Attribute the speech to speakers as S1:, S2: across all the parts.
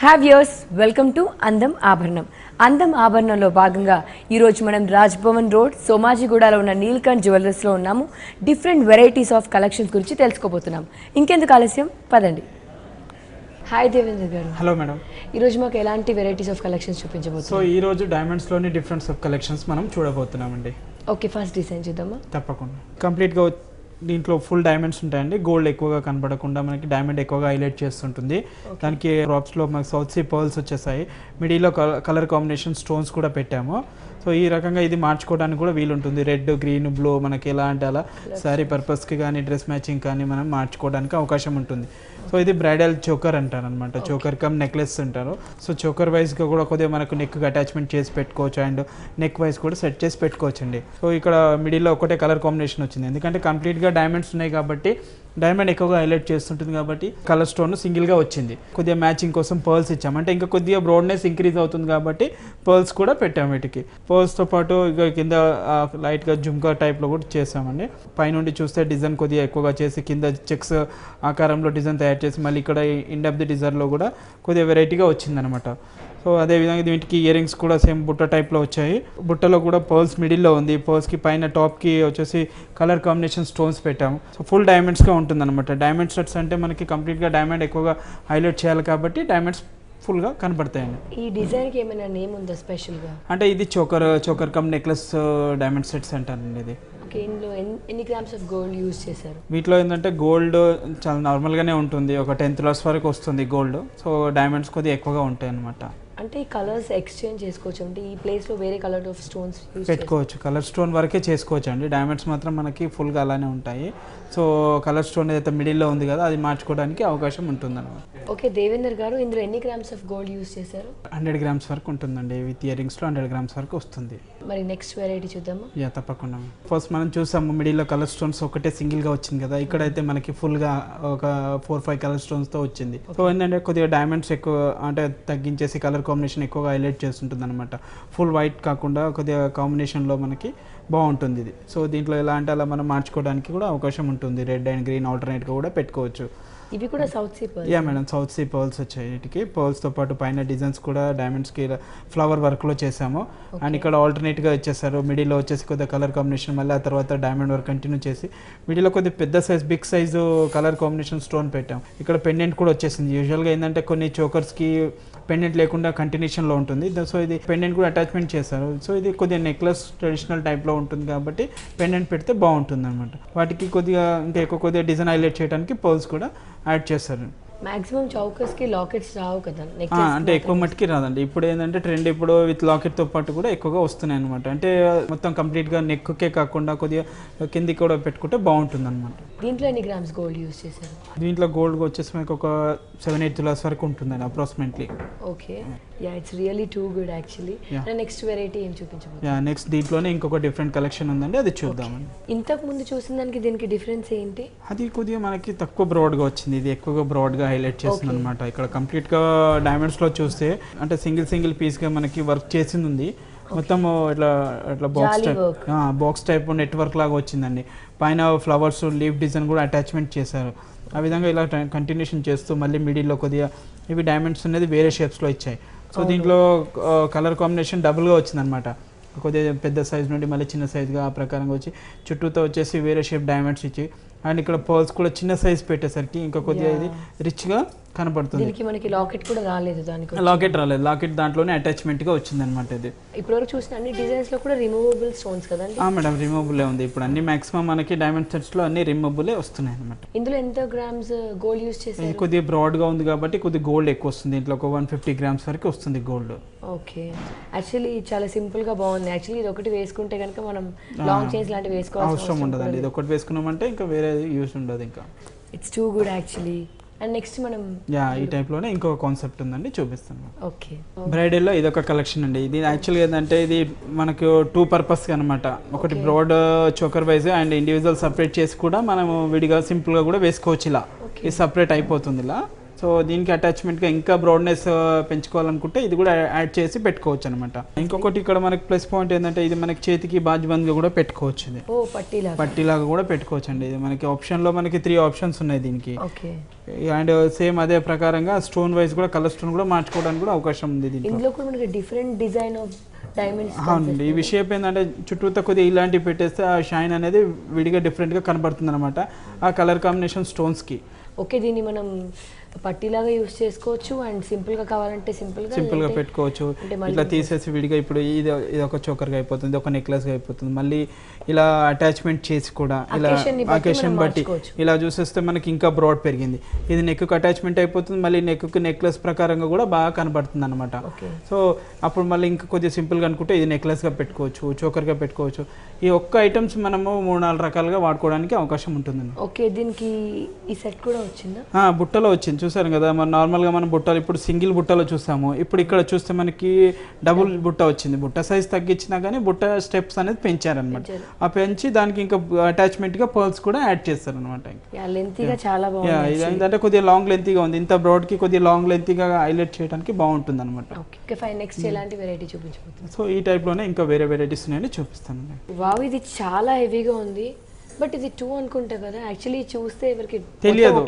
S1: Have yours welcome to అందం ఆభరణం. అందం ఆభరణంలో భాగంగా ఈరోజు మనం రాజ్భవన్ రోడ్ సోమాజిగూడలో ఉన్న నీల్కంఠ్ జ్యువెలర్స్లో ఉన్నాము. డిఫరెంట్ వెరైటీస్ ఆఫ్ కలెక్షన్స్ గురించి తెలుసుకోబోతున్నాం. ఇంకెందుకు ఆలస్యం, పదండి. హాయ్ దేవేంద్ర గారు.
S2: Hello madam.
S1: ఈరోజు మాకు ఎలాంటి వెరైటీస్ ఆఫ్ కలెక్షన్స్ చూపించబోతున్నాం?
S2: సో ఈరోజు డైమండ్స్లోని డిఫరెంట్ సబ్ కలెక్షన్స్ మనం చూడబోతున్నామండి.
S1: ఓకే, ఫస్ట్ డిజైన్ చూద్దామా?
S2: తప్పకుండా. కంప్లీట్గా దీంట్లో ఫుల్ డైమండ్స్ ఉంటాయండి. గోల్డ్ ఎక్కువగా కనపడకుండా మనకి డైమండ్ ఎక్కువగా హైలైట్ చేస్తుంటుంది. దానికి డ్రాప్స్లో మనకి సౌత్ సీ పర్ల్స్ వచ్చేసాయి. మిడిల్లో కలర్ కాంబినేషన్ స్టోన్స్ కూడా పెట్టాము. సో ఈ రకంగా ఇది మార్చుకోవడానికి కూడా వీలుంటుంది. రెడ్, గ్రీన్, బ్లూ మనకి ఎలా అంటే అలా శారీ పర్పస్కి కానీ డ్రెస్ మ్యాచింగ్ కానీ మనం మార్చుకోవడానికి అవకాశం ఉంటుంది. సో ఇది బ్రైడల్ చోకర్ అంటారు అనమాట. చోకర్ కమ్ నెక్లెస్ అంటారు. సో చోకర్ వైజ్గా కూడా కొద్దిగా మనకు నెక్ అటాచ్మెంట్ చేసి పెట్టుకోవచ్చు అండ్ నెక్ వైజ్ కూడా సెట్ చేసి పెట్టుకోవచ్చు అండి. సో ఇక్కడ మిడిల్లో ఒకటే కలర్ కాంబినేషన్ వచ్చింది. ఎందుకంటే కంప్లీట్గా డైమండ్స్ ఉన్నాయి కాబట్టి డైమండ్ ఎక్కువగా హైలైట్ చేస్తుంటుంది కాబట్టి కలర్ స్టోన్ సింగిల్గా వచ్చింది. కొద్దిగా మ్యాచింగ్ కోసం పర్ల్స్ ఇచ్చాము. అంటే ఇంకా కొద్దిగా బ్రాడ్నెస్ ఇంక్రీజ్ అవుతుంది కాబట్టి పర్ల్స్ కూడా పెట్టాము. వీటికి పర్ల్స్తో పాటు ఇక కింద లైట్గా జుమ్కా టైప్లో కూడా చేసామండి. పైనుండి చూస్తే డిజైన్ కొద్దిగా ఎక్కువగా చేసి కింద చెక్స్ ఆకారంలో డిజైన్ తయారు చేసి మళ్ళీ ఇక్కడ ఎండ్ ఆఫ్ ది డిజైన్లో కూడా కొద్దిగా వెరైటీగా వచ్చిందనమాట. సో అదేవిధంగా వీటికి ఇయర్ రింగ్స్ కూడా సేమ్ బుట్ట టైప్లో వచ్చాయి. బుట్టలో కూడా పర్ల్స్ మిడిల్లో ఉంది. పర్ల్స్కి పైన టాప్కి వచ్చేసి కలర్ కాంబినేషన్ స్టోన్స్ పెట్టాము. సో ఫుల్ డైమండ్స్గా ఉంటుందన్నమాట. డైమండ్ సెట్స్ అంటే మనకి కంప్లీట్గా డైమండ్ ఎక్కువగా హైలైట్ చేయాలి కాబట్టి డైమండ్స్ ఫుల్గా కనపడతాయండి.
S1: ఈ డిజైన్కి ఏమైనా నేమ్ ఉందా స్పెషల్గా? అంటే
S2: ఇది choker come necklace diamond sets అంటారండి. ఇది
S1: ఇందులో ఎన్ని గ్రామ్స్ ఆఫ్ గోల్డ్ యూజ్ చేశారు?
S2: వీటిలో ఏంటంటే గోల్డ్ చాలా నార్మల్గానే ఉంటుంది. ఒక 10 tulas వరకు వస్తుంది గోల్డ్. సో డైమండ్స్ కొద్దిగా ఎక్కువగా ఉంటాయి అన్నమాట.
S1: అంటే ఈ కలర్స్ ఎక్స్చేంజ్ చేసుకోవచ్చు అంటే ఈ ప్లేస్లో వేరే కలర్ ఆఫ్ స్టోన్స్
S2: పెట్టుకోవచ్చు. కలర్ స్టోన్ వరకే చేసుకోవచ్చు అండి. డైమండ్స్ మాత్రం మనకి ఫుల్గా అలానే ఉంటాయి. సో కలర్ స్టోన్ ఏదైతే మిడిల్లో ఉంది కదా అది మార్చుకోవడానికి అవకాశం ఉంటుంది అన్నమాట.
S1: ఓకే దేవేందర్ గారు, ఇందులో ఎన్ని గ్రామ్స్ ఆఫ్ గోల్డ్ యూజ్ చేశారు?
S2: 100 grams వరకు ఉంటుందండి. విత్ ఇయర్ రింగ్స్లో 100 grams వరకు వస్తుంది.
S1: మరి నెక్స్ట్ వెరైటీ చూద్దామా?
S2: యా తప్పకుండా. ఫస్ట్ మనం చూసాము మిడిల్లో కలర్ స్టోన్స్ ఒకటే సింగిల్గా వచ్చింది కదా. ఇక్కడైతే మనకి ఫుల్గా ఒక 4-5 కలర్ స్టోన్స్తో వచ్చింది. సో ఏంటంటే కొద్దిగా డైమండ్స్ ఎక్కువ అంటే తగ్గించేసి కలర్ కాంబినేషన్ ఎక్కువగా హైలైట్ చేస్తుంటుంది అనమాట. ఫుల్ వైట్ కాకుండా కొద్దిగా కాంబినేషన్లో మనకి బాగుంటుంది ఇది. సో దీంట్లో ఎలా అంటే అలా మనం మార్చుకోవడానికి కూడా అవకాశం ఉంటుంది. రెడ్ అండ్ గ్రీన్ ఆల్టర్నేట్గా కూడా పెట్టుకోవచ్చు.
S1: ఇవి కూడా south sea pearls?
S2: Yeah madam, south sea pearls వచ్చాయి. వీటికి పర్ల్స్తో పాటు పైన డిజైన్స్ కూడా డైమండ్స్కి ఫ్లవర్ వర్క్లో చేసాము. అండ్ ఇక్కడ ఆల్టర్నేట్గా ఇచ్చేసారు. మిడిల్లో వచ్చేసి కొద్దిగా కలర్ కాంబినేషన్ మళ్ళీ ఆ తర్వాత డైమండ్ వర్క్ కంటిన్యూ చేసి మిడిల్లో కొద్దిగా పెద్ద size big size colour combination stone పెట్టాం. ఇక్కడ పెండెంట్ కూడా వచ్చేసింది. యూజువల్గా ఏంటంటే కొన్ని చోకర్స్కి పెండెంట్ లేకుండా కంటిన్యూషన్లో ఉంటుంది. సో ఇది పెండెంట్ కూడా అటాచ్మెంట్ చేశారు. సో ఇది కొద్దిగా నెక్లెస్ ట్రెడిషనల్ టైప్లో ఉంటుంది కాబట్టి పెండెంట్ పెడితే బాగుంటుంది అనమాట. వాటికి కొద్దిగా ఇంకా ఎక్కువ కొద్దిగా డిజైన్ హైలైట్ చేయడానికి పర్ల్స్ కూడా యాడ్ చేస్తారు.
S1: మాక్సిమం చౌకర్స్కి లాకెట్స్ రావు కదా?
S2: అంటే ఎక్కువ మట్టికి రాదండి. ఇప్పుడు ఏంటంటే ట్రెండ్ ఇప్పుడు విత్ లాకెట్తో పాటు కూడా ఎక్కువగా వస్తున్నాయి అనమాట. అంటే మొత్తం కంప్లీట్గా నెక్కే కాకుండా కొద్దిగా కిందికి కూడా పెట్టుకుంటే బాగుంటుంది అనమాట.
S1: దీంట్లో ఎన్ని గ్రామ్స్ గోల్డ్ యూజ్ చేశారు?
S2: దీంట్లో గోల్డ్ వచ్చేసి మనకు ఒక 7-8 tulas వరకు ఉంటుందండి approximately.
S1: Okay, yeah it's really too good actually. Next variety ఏం చూపించబోతున్నారు?
S2: యా నెక్స్ట్ దీంట్లోనే ఇంకొక డిఫరెంట్ కలెక్షన్ ఉందండి, అది చూద్దామండి.
S1: ఇంతకు ముందు చూసిన దానికి దీనికి డిఫరెన్స్ ఏంటి?
S2: అది కొద్దిగా మనకి తక్కువ బ్రాడ్గా వచ్చింది. ఇది ఎక్కువగా బ్రాడ్గా హైలైట్ చేస్తుంది అనమాట. ఇక్కడ కంప్లీట్గా డైమండ్స్లో చూస్తే అంటే సింగిల్ పీస్గా మనకి వర్క్ చేసింది ఉంది. మొత్తం ఇట్లా బాక్స్ టైప్ నెట్వర్క్ లాగా వచ్చిందండి. పైన ఫ్లవర్స్ లీఫ్ డిజైన్ కూడా అటాచ్మెంట్ చేశారు. ఆ విధంగా ఇలా కంటిన్యూషన్ చేస్తూ మళ్ళీ మిడిల్లో కొద్దిగా ఇవి డైమండ్స్ అనేది వేరే షేప్స్లో ఇచ్చాయి. సో దీంట్లో కలర్ కాంబినేషన్ డబుల్గా వచ్చిందనమాట. కొద్దిగా పెద్ద సైజ్ నుండి మళ్ళీ చిన్న సైజ్గా ఆ ప్రకారంగా వచ్చి చుట్టూతో వచ్చేసి వేరే షేప్ డైమండ్స్ ఇచ్చి అండ్ ఇక్కడ పర్ల్స్ కూడా చిన్న సైజ్ పెట్టేసరికి ఇంకా కొద్దిగా ఇది రిచ్గా కనపడుతుంది.
S1: దీనికి మనకి లాకెట్ కూడా రాలేదు. దానికి
S2: లాకెట్ రాలేదు. లాకెట్ దాంట్లోనే అటాచ్మెంట్గా వచ్చిందనమాట. ఇది
S1: ఇప్పటివరకు చూసిన అన్ని డిజైన్స్లో కూడా రిమూవబుల్ స్టోన్స్ కదండి?
S2: మేడం రిమూవబులే ఉంది. ఇప్పుడు అన్ని మాక్సిమం మనకి డైమండ్ సెట్స్లో అన్ని రిమూవబులే వస్తున్నాయి అనమాట.
S1: ఇందులో ఎంత గ్రామ్స్ గోల్డ్ యూజ్ చేశారు?
S2: కొద్దిగా బ్రాడ్గా ఉంది కాబట్టి కొద్దిగా గోల్డ్ ఎక్కువ వస్తుంది. ఇంట్లో ఒక 150 grams వరకు వస్తుంది గోల్డ్.
S1: ఓకే, యాక్చువల్లీ చాలా సింపుల్గా బాగుంది. యాక్చువల్లీ ఇది ఒకటి వేసుకుంటే కనుక మనం లాంగ్ చైన్స్ లాంటివి వేసుకోవాల్సిన
S2: అవసరం ఉండదండి. ఇది ఒకటి వేసుకున్నామంటే ఇంకా వేరే యూస్ ఉండదు. ఇంకా
S1: it's too good actually. And next మనం
S2: ఈ టైప్లోనే ఇంకొక కాన్సెప్ట్ ఉందండి, చూపిస్తాను.
S1: ఓకే,
S2: బ్రైడల్లో ఇదొక కలెక్షన్ అండి. ఇది యాక్చువల్గా ఏంటంటే ఇది మనకు 2 purpose అనమాట. ఒకటి broad choker wise and individual separate చేసి కూడా మనం విడిగా సింపుల్గా కూడా వేసుకోవచ్చు. ఇలా ఇది సపరేట్ అయిపోతుంది ఇలా. సో సో దీనికి అటాచ్మెంట్గా ఇంకా బ్రాడ్నెస్ పెంచుకోవాలనుకుంటే ఇది కూడా యాడ్ చేసి పెట్టుకోవచ్చు అనమాట. ఇంకొకటి ఇక్కడ మనకి ప్లస్ పాయింట్ ఏంటంటే ఇది మనకి చేతికి బాజ్బంద్గా కూడా పెట్టుకోవచ్చు. ఇది పట్టీలాగా కూడా పెట్టుకోవచ్చు అండి. ఇది మనకి ఆప్షన్లో మనకి 3 ఆప్షన్స్ ఉన్నాయి దీనికి. అండ్ సేమ్ అదే ప్రకారంగా స్టోన్ వైజ్ కూడా కలర్ స్టోన్ కూడా మార్చుకోవడానికి కూడా అవకాశం ఉంది
S1: దీంట్లో కూడా మనకి డిఫరెంట్ డిజైన్ ఆఫ్ డైమండ్స్.
S2: అవునండి, ఈ విషయం ఏంటంటే చుట్టూతో కొద్దిగా ఇలాంటివి పెట్టేస్తే ఆ షైన్ అనేది విడిగా డిఫరెంట్గా కనబడుతుంది అనమాట ఆ కలర్ కాంబినేషన్ స్టోన్స్కి.
S1: ఓకే, దీన్ని మనం పట్టీలాగా యూస్ చేసుకోవచ్చు అండ్ సింపుల్గా కావాలంటే సింపుల్గా
S2: పెట్టుకోవచ్చు. ఇట్లా తీసేసి విడిగా ఇప్పుడు ఇది ఒక చోకర్గా అయిపోతుంది, ఇది ఒక నెక్లెస్గా అయిపోతుంది. మళ్ళీ ఇలా అటాచ్మెంట్ చేసి కూడా ఇలా అకేషన్ బట్టి ఇలా చూసేస్తే మనకి ఇంకా బ్రాడ్ పెరిగింది. ఇది నెక్కు అటాచ్మెంట్ అయిపోతుంది, మళ్ళీ నెక్కు నెక్లెస్ ప్రకారంగా కూడా బాగా కనబడుతుంది అనమాట. సో అప్పుడు మళ్ళీ ఇంకా కొద్దిగా సింపుల్గా అనుకుంటే ఇది నెక్లెస్గా పెట్టుకోవచ్చు, చోకర్గా పెట్టుకోవచ్చు. ఈ ఒక్క ఐటమ్స్ మనము 3-4 రకాలుగా వాడుకోవడానికి అవకాశం ఉంటుందండి.
S1: ఓకే, దీనికి ఈ సెట్ కూడా వచ్చిందా?
S2: బుట్టలో వచ్చింది, చూసారు కదా. మన నార్మల్గా మనం బుట్టలు ఇప్పుడు సింగిల్ బుట్టలో చూసాము, ఇప్పుడు ఇక్కడ చూస్తే మనకి డబుల్ బుట్ట వచ్చింది. బుట్ట సైజ్ తగ్గించినా కానీ బుట్ట స్టెప్స్ అనేది పెంచారనమాట. ఆ పెంచి దానికి ఇంకా అటాచ్మెంట్గా పర్ల్స్ కూడా యాడ్ చేస్తారనమాట.
S1: చాలా బాగుంది.
S2: ఇది ఏంటంటే కొద్దిగా లాంగ్ లెంతీగా ఉంది, ఇంత బ్రాడ్కి కొద్దిగా లాంగ్ లెంతీగా హైలైట్ చేయడానికి బాగుంటుంది అనమాట.
S1: నెక్స్ట్ ఎలాంటి వెరైటీ చూపించబోతుంది?
S2: సో ఈ టైప్లోనే ఇంకా వేరే వెరైటీస్ ఉన్నాయని చూపిస్తాను.
S1: వావ్, ఇది చాలా హెవీగా ఉంది. బట్ ఇది 2 అనుకుంటా కదా, యాక్చువల్లీ చూస్తే ఎవరికి
S2: తెలియదు,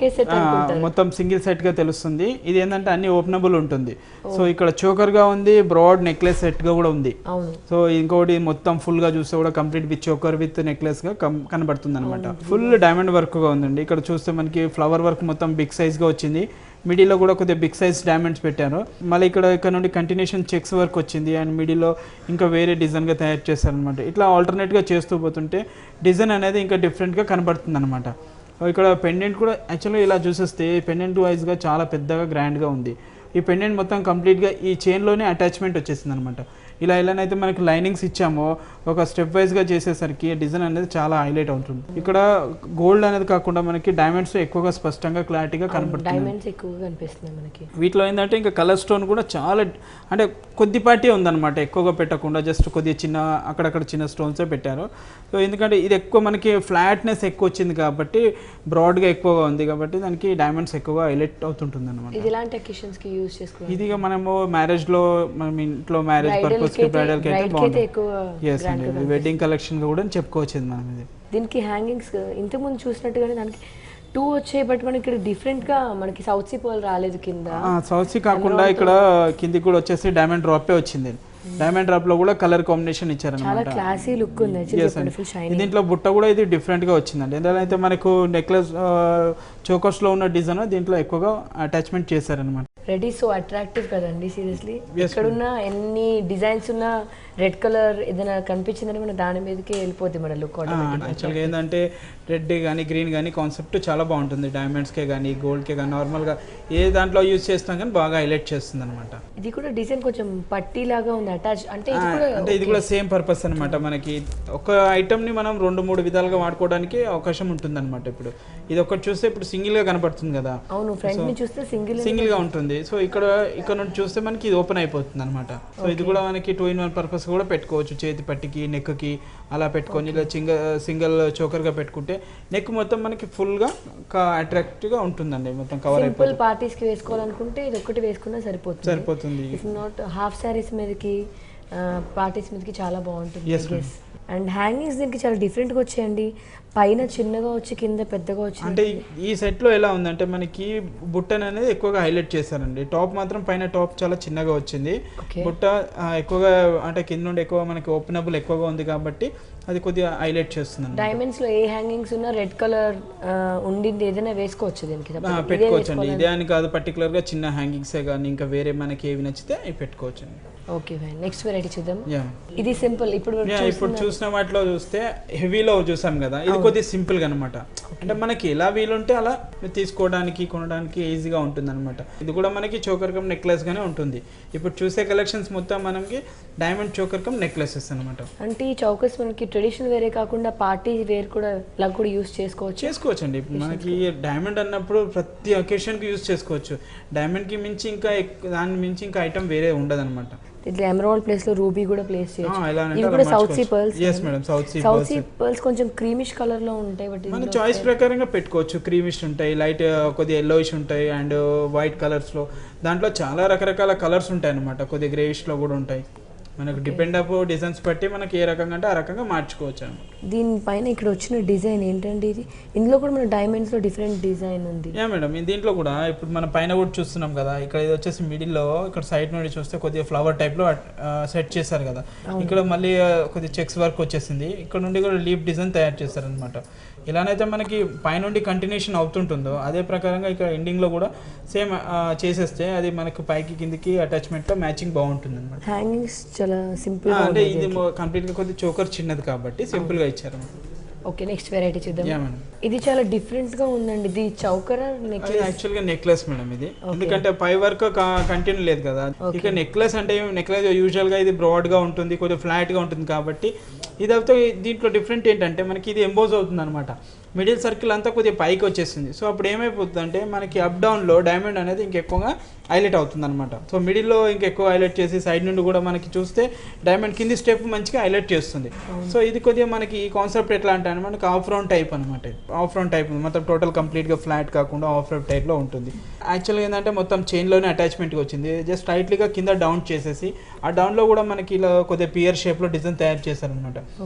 S2: మొత్తం సింగిల్ సెట్ గా తెలుస్తుంది. ఇది ఏంటంటే అన్ని ఓపెనబుల్ ఉంటుంది. సో ఇక్కడ చోకర్ గా ఉంది, బ్రాడ్ నెక్లెస్ సెట్ గా కూడా ఉంది. సో ఇంకోటి మొత్తం ఫుల్ గా చూస్తే కూడా complete with choker with necklace గా కనబడుతుంది అనమాట. ఫుల్ డైమండ్ వర్క్ గా ఉందండి. ఇక్కడ చూస్తే మనకి ఫ్లవర్ వర్క్ మొత్తం బిగ్ సైజ్ గా వచ్చింది. మిడిల్లో కూడా కొద్దిగా బిగ్ సైజ్ డైమండ్స్ పెట్టారు. మళ్ళీ ఇక్కడ నుండి కంటిన్యూషన్ చెక్స్ వర్క్ వచ్చింది అండ్ మిడిల్లో ఇంకా వేరే డిజైన్గా తయారు చేశారనమాట. ఇట్లా ఆల్టర్నేట్గా చేస్తూ పోతుంటే డిజైన్ అనేది ఇంకా డిఫరెంట్గా కనబడుతుంది అనమాట. ఇక్కడ పెండెంట్ కూడా యాక్చువల్గా ఇలా చూసేస్తే పెండెంట్ వైజ్గా చాలా పెద్దగా గ్రాండ్గా ఉంది. ఈ పెండెంట్ మొత్తం కంప్లీట్గా ఈ చైన్లోనే అటాచ్మెంట్ వచ్చేసింది అనమాట. ఇలానైతే మనకి లైనింగ్స్ ఇచ్చామో ఒక స్టెప్ వైజ్గా చేసేసరికి డిజైన్ అనేది చాలా హైలైట్ అవుతుంది. ఇక్కడ గోల్డ్ అనేది కాకుండా మనకి డైమండ్స్ ఎక్కువగా స్పష్టంగా క్లారిటీగా
S1: కనిపిస్తుంది మనకి.
S2: వీటిలో ఏంటంటే ఇంకా కలర్ స్టోన్ కూడా చాలా అంటే కొద్దిపాటి ఉందన్నమాట, ఎక్కువగా పెట్టకుండా జస్ట్ కొద్దిగా చిన్న అక్కడక్కడ చిన్న స్టోన్సే పెట్టారు. సో ఎందుకంటే ఇది ఎక్కువ మనకి ఫ్లాట్నెస్ ఎక్కువ వచ్చింది కాబట్టి బ్రాడ్గా ఎక్కువగా ఉంది కాబట్టి దానికి డైమండ్స్ ఎక్కువగా హైలైట్ అవుతుంటుంది అనమాట. ఇది మనము మ్యారేజ్లో మనం ఇంట్లో మ్యారేజ్ పర్పస్ బ్రైడల్ కి అయితే బాగుంటుంది. వెడ్డింగ్ కలెక్షన్ కూడా చెప్పుకోవచ్చు మనం. ఇది
S1: దీనికి హ్యాంగింగ్స్ ఇంతకు ముందు చూసినట్టుగానే దానికి 2 వచ్చాయి, బట్ మనకి ఇక్కడ డిఫరెంట్ గా మనకి సౌత్ సీ పోల్ రాలేదు. కింద
S2: సౌత్ సీ కాకుండా ఇక్కడ కిందికి కూడా వచ్చేసి డైమండ్ డ్రాప్ వచ్చింది. డైమండ్ డ్రాప్ లో కూడా కలర్ కాంబినేషన్ ఇచ్చారన్నమాట.
S1: చాలా క్లాసీ లుక్ ఉంది.
S2: దీంట్లో బుట్ట కూడా ఇది డిఫరెంట్ గా వచ్చిందండి. ఎందుకంటే మనకు నెక్లెస్ చోకర్స్ లో ఉన్న డిజైన్ దీంట్లో ఎక్కువగా అటాచ్మెంట్ చేశారనమాట.
S1: రెడీ సో అట్రాక్టివ్ కదండి, సీరియస్లీ. ఎక్కడున్న ఎన్ని డిజైన్స్ ఉన్న రెడ్ కలర్ ఏదైనా కనిపించిందని మన దాని మీదకి వెళ్ళిపోద్ది మన లుక్.
S2: యాక్చువల్గా ఏంటంటే రెడ్ కానీ గ్రీన్ కానీ కాన్సెప్ట్ చాలా బాగుంటుంది. డైమండ్స్కే కానీ గోల్డ్కే కానీ నార్మల్గా ఏ దాంట్లో యూజ్ చేస్తాం కానీ బాగా హైలైట్ చేస్తుంది అనమాట.
S1: ఇది కూడా డిజైన్ కొంచెం పట్టీ లాగా ఉంది అటాచ్, అంటే
S2: ఇది కూడా సేమ్ పర్పస్ అనమాట. మనకి ఒక ఐటమ్ని మనం 2-3 విధాలుగా వాడుకోవడానికి అవకాశం ఉంటుంది అనమాట. ఇప్పుడు ఇది ఒకటి చూస్తే ఇప్పుడు సింగిల్ గా కనపడుతుంది కదా.
S1: అవును, ఫ్రంట్ ని చూస్తే సింగిల్
S2: గా ఉంటుంది. సో ఇక్కడ నుండి చూస్తే మనకి ఇది ఓపెన్ అయిపోతుంది అనమాట. సో ఇది కూడా మనకి 2-in-1 పర్పస్ కూడా పెట్టుకోవచ్చు. చేతి పట్టికి నెక్కి అలా పెట్టుకొని ఇలా సింగిల్ చోకర్ గా పెట్టుకుంటే నెక్ మొత్తం మనకి ఫుల్ గా అట్రాక్టివ్ గా ఉంటుందండి. మొత్తం కవర్ అయిపోతుంది.
S1: పార్టీస్ కి వేసుకోవాలనుకుంటే ఇది ఒకటి వేసుకున్నా సరిపోతుంది. ఇఫ్ నాట్ హాఫ్ సారీస్ మీదకి పార్టీస్ మీదకి చాలా బాగుంటుంది. అండ్ హ్యాంగింగ్స్ దీనికి చాలా డిఫరెంట్గా వచ్చాయండి. పైన చిన్నగా వచ్చి కింద పెద్దగా వచ్చి.
S2: అంటే ఈ సెట్లో ఎలా ఉందంటే మనకి బుట్టన్ అనేది ఎక్కువగా హైలైట్ చేశారండి. టాప్ మాత్రం పైన టాప్ చాలా చిన్నగా వచ్చింది. బుట్ట ఎక్కువగా అంటే కింద నుండి ఎక్కువ మనకి ఓపెనబుల్ ఎక్కువగా ఉంది కాబట్టి అది కొద్దిగా హైలైట్ చేస్తుంది.
S1: డైమండ్స్ లో ఏ హ్యాంగింగ్స్ ఉన్నా రెడ్ కలర్ ఉండింది ఏదైనా వేసుకోవచ్చు దీనికి,
S2: పెట్టుకోవచ్చు అండి. ఇదే అని కాదు, పర్టికులర్ గా చిన్న హ్యాంగింగ్సే కానీ ఇంకా వేరే మనకి ఏవి నచ్చితే అవి పెట్టుకోవచ్చు అండి.
S1: ఓకే ఫైన్, నెక్స్ట్ వెరైటీ చూద్దాం. ఇది సింపుల్. ఇప్పుడు
S2: చూసిన వాటిలో చూస్తే హెవీలో చూసాం కదా, ఇది కొద్దిగా సింపుల్ గా అనమాట. అంటే మనకి ఎలా వీలుంటే అలా తీసుకోవడానికి కొనడానికి ఈజీగా ఉంటుంది అనమాట. ఇది కూడా మనకి చోకర్ కమ్ నెక్లెస్ గానే ఉంటుంది. ఇప్పుడు చూసే కలెక్షన్స్ మొత్తం మనకి డైమండ్ చోకర్ కమ్ నెక్లెసెస్ అనమాట.
S1: అంటే ఈ చౌకర్స్ మనకి ట్రెడిషనల్ వేరే కాకుండా పార్టీ వేర్ కూడా ఇలా కూడా యూస్ చేసుకోవచ్చు
S2: అండి. మనకి డైమండ్ అన్నప్పుడు ప్రతి అకేషన్ కి యూస్ చేసుకోవచ్చు. డైమండ్ కి మించి ఇంకా దాని మించి ఇంకా ఐటమ్ వేరే ఉండదు అనమాట.
S1: ఇట్లా ఎమరాల్డ్ ప్లేస్ లో రూబీ కూడా ప్లేస్ చేయొచ్చు.
S2: ఎలా అంటే
S1: ఇవి
S2: అలా
S1: కూడా సౌత్ సీ
S2: మార్చుకోవచ్చు.
S1: Pearls.
S2: Yes madam, south sea
S1: pearls కొంచెం క్రీమిష్ కలర్ లో ఉంటాయి, బట్
S2: మన చాయిస్ ప్రకారంగా పెట్టుకోవచ్చు. క్రీమిష్ ఉంటాయి, లైట్ కొద్దిగా ఎల్లోయిష్ ఉంటాయి, అండ్ వైట్ కలర్స్లో. దాంట్లో చాలా రకరకాల కలర్స్ ఉంటాయి అన్నమాట. కొద్దిగా గ్రేయిష్లో కూడా ఉంటాయి. మనకు డిపెండ్ అప్ డిజైన్స్ బట్టి మనకి ఏ రకంగా అంటే ఆ రకంగా మార్చుకోవచ్చు అన్నమాట.
S1: దీనిపైన ఇక్కడ వచ్చిన డిజైన్ ఏంటంటే ఇది, ఇందులో కూడా మన డైమండ్స్ లో డిఫరెంట్ డిజైన్ ఉంది.
S2: యా మేడం, దీంట్లో కూడా ఇప్పుడు మన పైన కూడా చూస్తున్నాం కదా, ఇక్కడ ఇది వచ్చేసి మిడిల్లో ఇక్కడ సైడ్ నుండి చూస్తే కొద్దిగా ఫ్లవర్ టైప్ లో సెట్ చేశారు కదా. ఇక్కడ మళ్ళీ కొద్దిగా చెక్స్ వర్క్ వచ్చేసింది. ఇక్కడ నుండి కూడా లీఫ్ డిజైన్ తయారు చేశారు అనమాట. ఇలానైతే మనకి పైనుండి కంటిన్యూషన్ అవుతుంటుందో అదే ప్రకారంగా ఇక్కడ ఎండింగ్లో కూడా సేమ్ చేసేస్తే అది మనకు పైకి కిందికి అటాచ్మెంట్లో మ్యాచింగ్ బాగుంటుంది అనమాట.
S1: హ్యాంగింగ్స్ చాలా సింపుల్
S2: అంటే ఇది కంప్లీట్గా కొద్దిగా చోకర్ చిన్నది కాబట్టి సింపుల్గా ఇచ్చారు.
S1: ఓకే, నెక్స్ట్ వెరైటీ చూద్దాం.
S2: యా మేడం,
S1: ఇది చాలా డిఫరెంట్ గా ఉందండి. ఇది చౌకర్ నెక్లెస్.
S2: యాక్చువల్గా నెక్లెస్ మేడం ఇది. ఎందుకంటే పై వర్క్ కంటిన్యూ లేదు కదా. ఇక నెక్లెస్ అంటే నెక్లెస్ యూజువల్ గా ఇది బ్రాడ్ గా ఉంటుంది, కొద్దిగా ఫ్లాట్ గా ఉంటుంది కాబట్టి ఇది అయితే దీంట్లో డిఫరెంట్ ఏంటంటే మనకి ఇది ఎంబోజ్ అవుతుంది అనమాట. మిడిల్ సర్కిల్ అంతా కొద్దిగా పైకి వచ్చేసింది. సో అప్పుడు ఏమైపోతుంది అంటే మనకి అప్ డౌన్లో డైమండ్ అనేది ఇంకెక్కువగా హైలైట్ అవుతుంది అనమాట. సో మిడిల్లో ఇంకెక్కువ హైలైట్ చేసి సైడ్ నుండి కూడా మనకి చూస్తే డైమండ్ కింది స్టెప్ మంచిగా హైలైట్ చేస్తుంది. సో ఇది కొద్దిగా మనకి ఈ కాన్సెప్ట్ ఎట్లా అంటే మనకి ఆఫ్ రౌండ్ టైప్ అనమాట. ఆఫ్ రౌండ్ టైప్ మొత్తం టోటల్ కంప్లీట్గా ఫ్లాట్ కాకుండా ఆఫ్ రౌండ్ టైప్లో ఉంటుంది. యాక్చువల్గా ఏంటంటే మొత్తం చైన్లోనే అటాచ్మెంట్గా వచ్చింది. జస్ట్ టైట్లీగా కింద డౌన్ చేసేసి ఆ డౌన్లో కూడా మనకి ఇలా కొద్దిగా పియర్ షేప్లో డిజైన్ తయారు చేశారనమాట.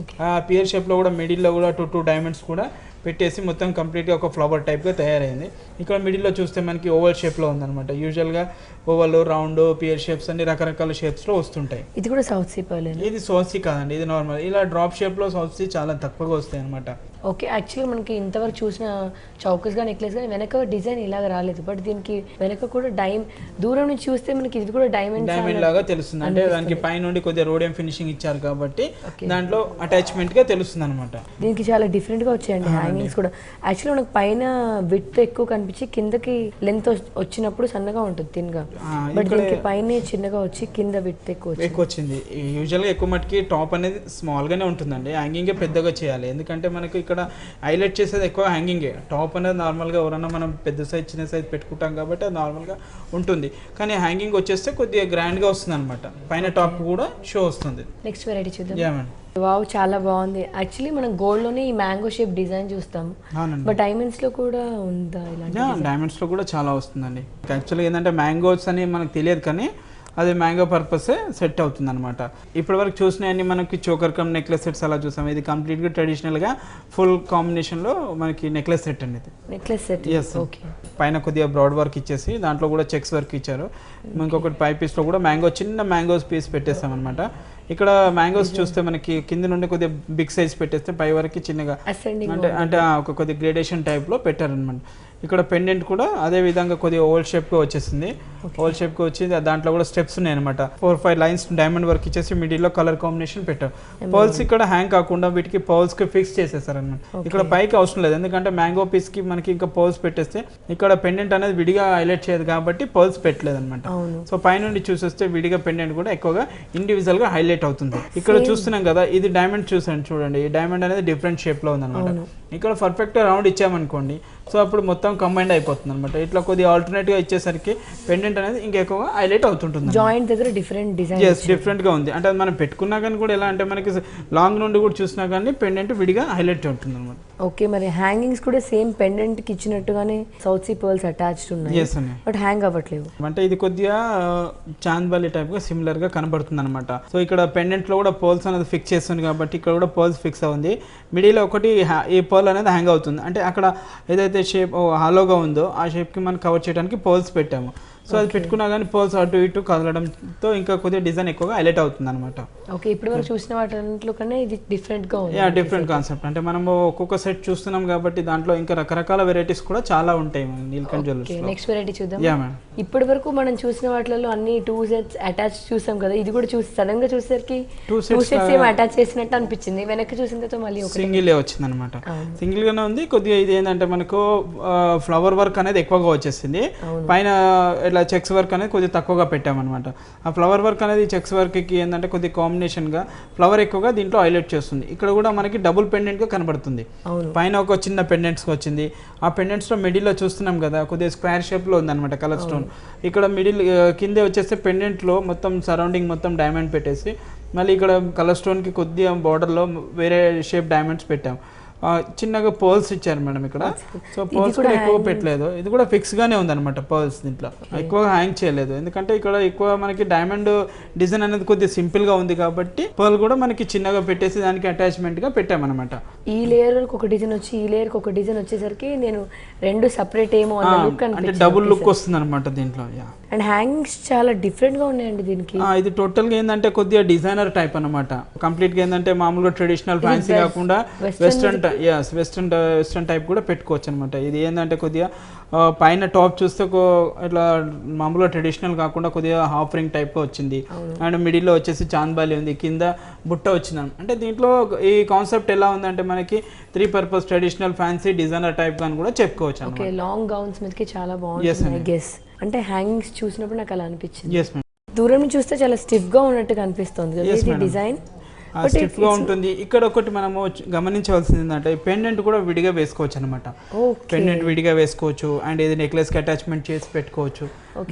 S2: ఆ పియర్ షేప్లో కూడా మిడిల్లో కూడా టూ డైమండ్స్ కూడా పెట్టేసి మొత్తం కంప్లీట్గా ఒక ఫ్లవర్ టైప్గా తయారైంది. ఇక్కడ మిడిల్లో చూస్తే మనకి ఓవల్ షేప్లో ఉందన్నమాట. యూజువల్గా ఓవల్, రౌండ్, పియర్ షేప్స్ అన్ని రకరకాల షేప్స్లో వస్తుంటాయి.
S1: ఇది కూడా సౌత్ సీ పర్ల్.
S2: ఇది సౌత్ సీ కాదండి, ఇది నార్మల్. ఇలా డ్రాప్ షేప్లో సౌత్ సీ చాలా తక్కువగా వస్తాయి అనమాట.
S1: ఓకే, యాక్చువల్గా మనకి ఇంతవరకు చూసిన చౌకస్ గా నెక్లెస్ కానీ వెనక డిజైన్ ఇలాగ రాలేదు, బట్ దీనికి వెనక కూడా దూరం నుంచి చూస్తే మనకి ఇది కూడా డైమండ్
S2: లాగా తెలుస్తుంది. అంటే దానికి పై నుండి కొద్దిగా రోడియం ఫినిషింగ్ ఇచ్చారు కాబట్టి దాంట్లో అటాచ్మెంట్ గా తెలుస్తుంది అనమాట.
S1: దీనికి చాలా డిఫరెంట్ గా వచ్చాయండి హ్యాంగింగ్స్ కూడా. యాక్చువల్లీ మనకు పైన విడ్త్ ఎక్కువ కనిపించి కిందకి లెంత్ వచ్చినప్పుడు సన్నగా ఉంటుంది తిన్గా, బట్ దీనికి పైన చిన్నగా వచ్చి కింద విడ్త్ ఎక్కువ
S2: వచ్చింది. యూజువల్ గా ఎక్కువ మటుకి టాప్ అనేది స్మాల్ గానే ఉంటుందండి, హ్యాంగింగ్ పెద్దగా చేయాలి. ఎందుకంటే మనకి ఇక్కడ హైలైట్ చేసేది ఎక్కువ హ్యాంగింగే. టాప్ అనేది నార్మల్గా ఎవరన్నా మనం పెద్ద సైజ్ చిన్న సైజ్ పెట్టుకుంటాం కాబట్టి అది నార్మల్గా ఉంటుంది. కానీ హ్యాంగింగ్ వచ్చేస్తే కొద్దిగా గ్రాండ్గా వస్తుంది అనమాట. పైన టాప్ కూడా షో వస్తుంది.
S1: నెక్స్ట్ వెరైటీ చూద్దాం.
S2: యా మేడం,
S1: వావ్, చాలా బాగుంది. యాక్చువల్లీ మనం గోల్డ్ లోనే ఈ మ్యాంగో షేప్ డిజైన్ చూస్తాము, బట్ డైమండ్స్ లో కూడా ఉందా ఇలాంటి?
S2: డైమండ్స్ లో కూడా చాలా వస్తుందండి. యాక్చువల్గా ఏంటంటే మ్యాంగోస్ అని మనకు తెలియదు, కానీ అది మ్యాంగో పర్పసే సెట్ అవుతుంది అనమాట. ఇప్పటి వరకు చూసినవన్నీ మనకి చోకర్ కమ్ నెక్లెస్ సెట్స్ అలా చూసాం. ఇది కంప్లీట్గా ట్రెడిషనల్గా ఫుల్ కాంబినేషన్లో మనకి నెక్లెస్ సెట్ అండి. ఇది
S1: నెక్లెస్ సెట్.
S2: ఎస్, పైన కొద్దిగా బ్రాడ్ వర్క్ ఇచ్చేసి దాంట్లో కూడా చెక్స్ వర్క్ ఇచ్చారు. ఇంకొకటి పై పీస్లో కూడా చిన్న మ్యాంగోస్ పీస్ పెట్టేస్తాం అనమాట. ఇక్కడ మ్యాంగోస్ చూస్తే మనకి కింద నుండి కొద్దిగా బిగ్ సైజ్ పెట్టేస్తే పై వరకు చిన్నగా అంటే ఒక కొద్దిగా గ్రేడేషన్ టైప్లో పెట్టారనమాట. ఇక్కడ పెండెంట్ కూడా అదే విధంగా కొద్దిగా ఓవల్ షేప్గా వచ్చేసింది. ఓవల్ షేప్గా వచ్చి దాంట్లో కూడా స్టెప్స్ ఉన్నాయి అనమాట. 4-5 లైన్స్ డైమండ్ వర్క్ ఇచ్చేసి మిడిల్లో కలర్ కాంబినేషన్ పెట్టారు. పర్ల్స్ ఇక్కడ హ్యాంగ్ కాకుండా వీటికి పర్ల్స్ కి ఫిక్స్ చేసేసారనమాట. ఇక్కడ పైకి అవసరం లేదు, ఎందుకంటే మ్యాంగో పీస్ కి మనకి ఇంకా పర్ల్స్ పెట్టేస్తే ఇక్కడ పెండెంట్ అనేది విడిగా హైలైట్ చేయదు కాబట్టి పర్ల్స్ పెట్టలేదు అనమాట. సో పైనుండి చూసేస్తే విడిగా పెండెంట్ కూడా ఎక్కువగా ఇండివిజువల్ గా హైలైట్ అవుతుంది. ఇక్కడ చూస్తున్నాం కదా, ఇది డైమండ్ చూడండి. ఈ డైమండ్ అనేది డిఫరెంట్ షేప్ లో ఉందన్నమాట. ఇక్కడ పర్ఫెక్ట్ రౌండ్ ఇచ్చామనుకోండి, సో అప్పుడు మొత్తం కంబైండ్ అయిపోతుంది అనమాట. ఇట్లా కొద్దిగా ఆల్టర్నేట్ గా ఇచ్చేసరికి పెండెంట్ అనేది ఇంకెక్కువగా హైలైట్ అవుతుంటుంది.
S1: జాయింట్ దగ్గర డిఫరెంట్ డిజైన్
S2: డిఫరెంట్ గా ఉంది. అంటే అది మనం పెట్టుకున్నా కానీ కూడా ఎలా అంటే మనకి లాంగ్ నుండి కూడా చూసినా కానీ పెండెంట్ విడిగా హైలైట్ ఉంటుంది అనమాట.
S1: ఓకే, మరి హ్యాంగింగ్స్ కూడా సేమ్ పెండెంట్ కి ఇచ్చినట్టుగానే సౌత్ సీ పర్ల్స్ అటాచ్డ్ ఉన్నాయి, బట్ హ్యాంగ్ అవ్వట్లేదు.
S2: అంటే ఇది కొద్దిగా చాంద్బాలి టైప్ గా సిమిలర్ గా కనబడుతుంది అనమాట. సో ఇక్కడ పెండెంట్ లో కూడా పర్ల్స్ అనేది ఫిక్స్ చేస్తుంది కాబట్టి ఇక్కడ కూడా పర్ల్స్ ఫిక్స్ అవుతుంది. మిడిల్ ఒకటి ఈ పర్ల్ అనేది హ్యాంగ్ అవుతుంది. అంటే అక్కడ ఏదైతే షేప్ హాలోగా ఉందో ఆ షేప్ కి మనం కవర్ చేయడానికి పర్ల్స్ పెట్టాము. సో అది పెట్టుకున్నా కానీ పర్ల్స్ అటు ఇటు కదలడంతో ఇంకా కొద్దిగా డిజైన్ ఎక్కువగా హైలైట్ అవుతుంది అనమాట.
S1: ఓకే, ఇప్పుడు వరకు చూసిన వాటిలో కన్నా ఇది డిఫరెంట్ గా ఉంది.
S2: Different concept. అంటే మనము ఒక్కొక్క సెట్ చూస్తున్నాం కాబట్టి దాంట్లో ఇంకా రకరకాల వెరైటీస్ కూడా చాలా ఉంటాయి నీల్కంఠ్ జ్యువెలర్స్ లో.
S1: నెక్స్ట్ వెరైటీ చూద్దాం.
S2: యా మేడం,
S1: ఇప్పటి వరకు మనం చూసిన వాటిలో అన్ని 2 సెట్స్ అటాచ్ చూసాం కదా, ఇది కూడా చూసి సడన్ గా చూసేసరికి 2 సెట్స్ ఏమో అటాచ్ చేసినట్టు అనిపించింది. వెనక్కి చూసిన తర్వాత మళ్ళీ
S2: సింగిల్ వచ్చింది అనమాట. సింగిల్ గానే ఉంది. కొద్దిగా ఇది ఏంటంటే మనకు ఫ్లవర్ వర్క్ అనేది ఎక్కువగా వచ్చేసింది. పైన ఇట్లా చెక్స్ వర్క్ అనేది కొద్దిగా తక్కువగా పెట్టామన్నమాట. ఆ ఫ్లవర్ వర్క్ అనేది చెక్స్ వర్క్ కి ఏంటంటే కొద్దిగా కాంబినేషన్ గా ఫ్లవర్ ఎక్కువగా దీంట్లో హైలైట్ చేస్తుంది. ఇక్కడ కూడా మనకి డబుల్ పెండెంట్ గా కనబడుతుంది. పైన ఒక చిన్న పెండెంట్స్ వచ్చింది. ఆ పెండెంట్స్ లో మిడిల్ లో చూస్తున్నాం కదా, కొద్దిగా స్క్వేర్ షేప్ లో ఉందన్నమాట కలర్ స్టోన్. స్టోన్. ఇక్కడ మిడిల్ కిందే వచ్చేస్తే పెండెంట్లో మొత్తం సరౌండింగ్ మొత్తం డైమండ్ పెట్టేసి మళ్ళీ ఇక్కడ కలర్ స్టోన్కి కొద్దిగా బార్డర్లో వేరే షేప్ డైమండ్స్ పెట్టాం. చిన్నగా పర్ల్స్ ఇచ్చారు మేడం ఇక్కడ. సో పర్ల్స్ కూడా ఎక్కువ పెట్టలేదు, ఇది కూడా ఫిక్స్ గానే ఉందన్నమాట. పర్ల్స్ దీంట్లో ఎక్కువగా హ్యాంగ్ చేయలేదు, ఎందుకంటే ఇక్కడ ఎక్కువ మనకి డైమండ్ డిజైన్ అనేది కొద్దిగా సింపుల్ గా ఉంది కాబట్టి పర్ల్ కూడా మనకి చిన్నగా పెట్టేసి దానికి అటాచ్మెంట్ గా పెట్టామన్నమాట.
S1: ఈ లేయర్ ఒక డిజైన్ వచ్చి ఈ లేయర్ ఒక డిజైన్ వచ్చేసరికి నేను రెండు సెపరేట్ ఏమో
S2: అంటే డబుల్ లుక్ వస్తుంది అనమాట దీంట్లో.
S1: అండ్ హ్యాంగింగ్స్ చాలా డిఫరెంట్ గా ఉన్నాయండి దీనికి.
S2: ఇది టోటల్ గా ఏంటంటే కొద్దిగా డిజైనర్ టైప్ అనమాట. కంప్లీట్ గా ఏంటంటే మామూలుగా ట్రెడిషనల్ ఫ్యాన్సీ కాకుండా వెస్ట్రన్ టైప్ కూడా పెట్టుకోవచ్చు అనమాట. ఇది ఏంటంటే కొద్దిగా పైన టాప్ చూస్తే ఇట్లా మామూలుగా ట్రెడిషనల్ కాకుండా కొద్దిగా హాఫ్ రింగ్ టైప్ గా వచ్చింది. అండ్ మిడిల్ లో వచ్చేసి చాంద్బాలి ఉంది, కింద బుట్ట వచ్చింది. అంటే దీంట్లో ఈ కాన్సెప్ట్ ఎలా ఉందంటే మనకి 3 purpose traditional fancy designer type గా కూడా చెప్పుకోవచ్చు.
S1: ఓకే, లాంగ్ గౌన్స్ మీదకి చాలా బాగుంటుంది ఐ గెస్. అంటే హ్యాంగింగ్స్ చూసినప్పుడు నాకు అలా అనిపించింది. దూరం నుంచి చూస్తే చాలా స్టిఫ్ గా ఉన్నట్టుగా అనిపిస్తుంది కదా ఇది డిజైన్.
S2: స్టిఫ్ గా ఉంటుంది. ఇక్కడ ఒకటి మనము గమనించవలసింది ఏంటంటే పెండెంట్ కూడా విడిగా వేసుకోవచ్చు అనమాట. పెండెంట్ విడిగా వేసుకోవచ్చు అండ్ ఇది నెక్లెస్ కి అటాచ్మెంట్ చేసి పెట్టుకోవచ్చు,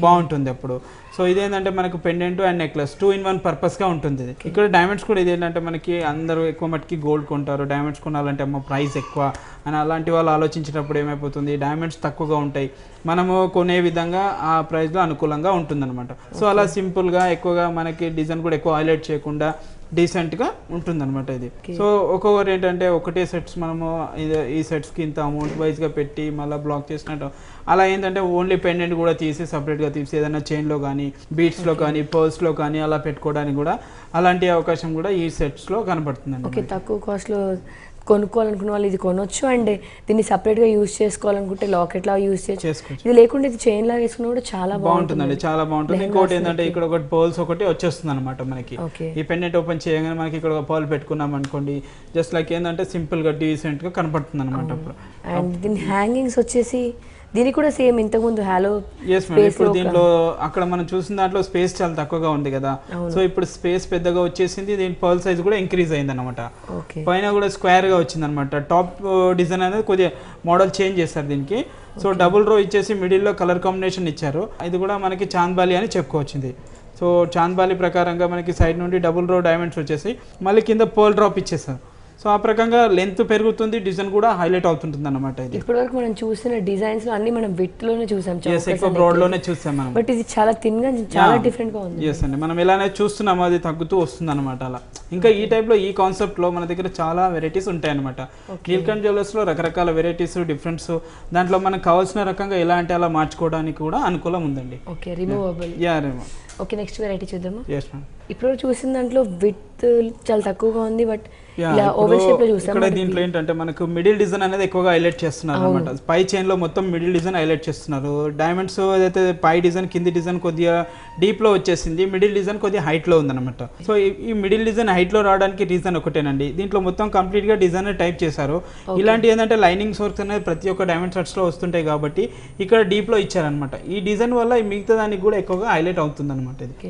S2: బాగుంటుంది అప్పుడు. సో ఇదేంటంటే మనకు pendant and necklace 2 in 1 purpose గా ఉంటుంది. ఇక్కడ డైమండ్స్ కూడా ఇది ఏంటంటే మనకి అందరూ ఎక్కువ మటుకి గోల్డ్ కొంటారు, డైమండ్స్ కొనాలంటే అమ్మ ప్రైస్ ఎక్కువ అని అలాంటి వాళ్ళు ఆలోచించినప్పుడు ఏమైపోతుంది, డైమండ్స్ తక్కువగా ఉంటాయి, మనము కొనే విధంగా ఆ ప్రైస్ లో అనుకూలంగా ఉంటుంది అనమాట. సో అలా సింపుల్ గా ఎక్కువగా మనకి డిజైన్ కూడా ఎక్కువ హైలైట్ చేయకుండా డీసెంట్ గా ఉంటుంది అనమాట ఇది. సో ఒక్కొక్కరు ఏంటంటే ఒకటే సెట్స్ మనము ఈ సెట్స్ కి ఇంత అమౌంట్ వైజ్ గా పెట్టి మళ్ళీ బ్లాక్ చేసినట్టు అలా ఏంటంటే ఓన్లీ పెండెంట్ కూడా తీసి సపరేట్ గా తీసి ఏదైనా చైన్ లో కానీ బీట్స్ లో కానీ పర్ల్స్ లో కానీ అలా పెట్టుకోవడానికి కూడా అలాంటి అవకాశం కూడా ఈ సెట్స్ లో కనబడుతుంది.
S1: ఓకే, తక్కువ కాస్ట్ లో కొనుక్కోవాలనుకున్న వాళ్ళు ఇది కొనొచ్చు. అండ్ దీన్ని సపరేట్ గా యూజ్ చేసుకోవాలనుకుంటే లాకెట్ లా యూజ్ చేసుకోవచ్చు. ఇది లేకుంటే ఇది చైన్ లాగా వేసుకున్నా కూడా చాలా బాగుంటుందండి,
S2: చాలా బాగుంటుంది. ఇంకోటి ఏంటంటే ఇక్కడ ఒకటి పర్ల్స్ ఒకటి వచ్చేస్తుంది అనమాట మనకి. ఈ పెండెంట్ ఓపెన్ చేయగానే మనకి ఇక్కడ ఒక పర్ల్ పెట్టుకున్నాం అనుకోండి, జస్ట్ లైక్ ఏంటంటే సింపుల్ గా డీసెంట్ గా కనపడుతుంది అనమాట.
S1: అండ్ దీని హ్యాంగింగ్స్ వచ్చేసి దీనికి కూడా సేమ్ ఇంతకు ముందు హాలో.
S2: ఇప్పుడు దీంట్లో అక్కడ మనం చూసిన దాంట్లో స్పేస్ చాలా తక్కువగా ఉంది కదా, సో ఇప్పుడు స్పేస్ పెద్దగా వచ్చేసింది. దీని పర్ల్ సైజ్ కూడా ఇంక్రీజ్ అయింది అనమాట. పైన కూడా స్క్వేర్ గా వచ్చింది అనమాట. టాప్ డిజైన్ అనేది కొద్దిగా మోడల్ చేంజ్ చేస్తారు దీనికి. సో డబుల్ రో ఇచ్చేసి మిడిల్ లో కలర్ కాంబినేషన్ ఇచ్చారు. ఇది కూడా మనకి చాంద్బాలి అని చెప్పుకోవచ్చింది. సో చాంద్బాలి ప్రకారంగా మనకి సైడ్ నుండి డబుల్ రో డైమండ్స్ వచ్చేసి మళ్ళీ కింద పర్ల్ డ్రాప్ ఇచ్చేసారు. సో ఆ ప్రకారంగా లెంత్ పెరుగుతుంది, డిజైన్ కూడా హైలైట్ అవుతుంటుంది అన్నమాట. ఇది
S1: ఇప్పటివరకు మనం చూసిన డిజైన్స్ లో అన్ని మనం విత్ లోనే చూసాం,
S2: ఎక్కువ బ్రాడ్ లోనే చూసాం మనం.
S1: బట్ ఇది చాలా థిన్ గా చాలా డిఫరెంట్ గా ఉంది.
S2: ఎస్ అండి, మనం ఎలానే చూస్తున్నామో అది తగ్గుతూ వస్తుంది అనమాట. అలా ఇంకా ఈ టైప్ లో ఈ కాన్సెప్ట్ లో మన దగ్గర చాలా వెరైటీస్ ఉంటాయి అనమాట. నీల్కంఠ్ జ్యువెలర్స్ లో రకరకాల వెరైటీస్ డిఫరెంట్స్, దాంట్లో మనకు కావాల్సిన రకంగా ఎలా అంటే అలా మార్చుకోవడానికి కూడా అనుకూలం ఉందండి.
S1: Okay, removable. Okay, next variety చూద్దాము. ఇప్పుడు చూసిన దాంట్లో విత్ చాలా తక్కువగా ఉంది, బట్
S2: ఇక్కడ దీంట్లో ఏంటంటే మనకు మిడిల్ డిజైన్ అనేది ఎక్కువగా హైలైట్ చేస్తున్నారు అనమాట. పై చైన్ లో మొత్తం మిడిల్ డిజైన్ హైలైట్ చేస్తున్నారు. డైమండ్స్ ఏదైతే పై డిజైన్ కింది డిజైన్ కొద్దిగా డీప్ లో వచ్చేసింది, మిడిల్ డిజైన్ కొద్దిగా హైట్ లో ఉందన్నమాట. సో ఈ మిడిల్ డిజైన్ హైట్ లో రావడానికి రీజన్ ఒకటేనండి, దీంట్లో మొత్తం కంప్లీట్ గా డిజైన్ టైప్ చేశారు. ఇలాంటి ఏంటంటే లైనింగ్స్ వర్క్స్ అనేది ప్రతి ఒక్క డైమండ్ సెట్స్ లో వస్తుంటాయి కాబట్టి ఇక్కడ డీప్ లో ఇచ్చారనమాట. ఈ డిజైన్ వల్ల మిగతా దానికి కూడా ఎక్కువగా హైలైట్ అవుతుంది అనమాట.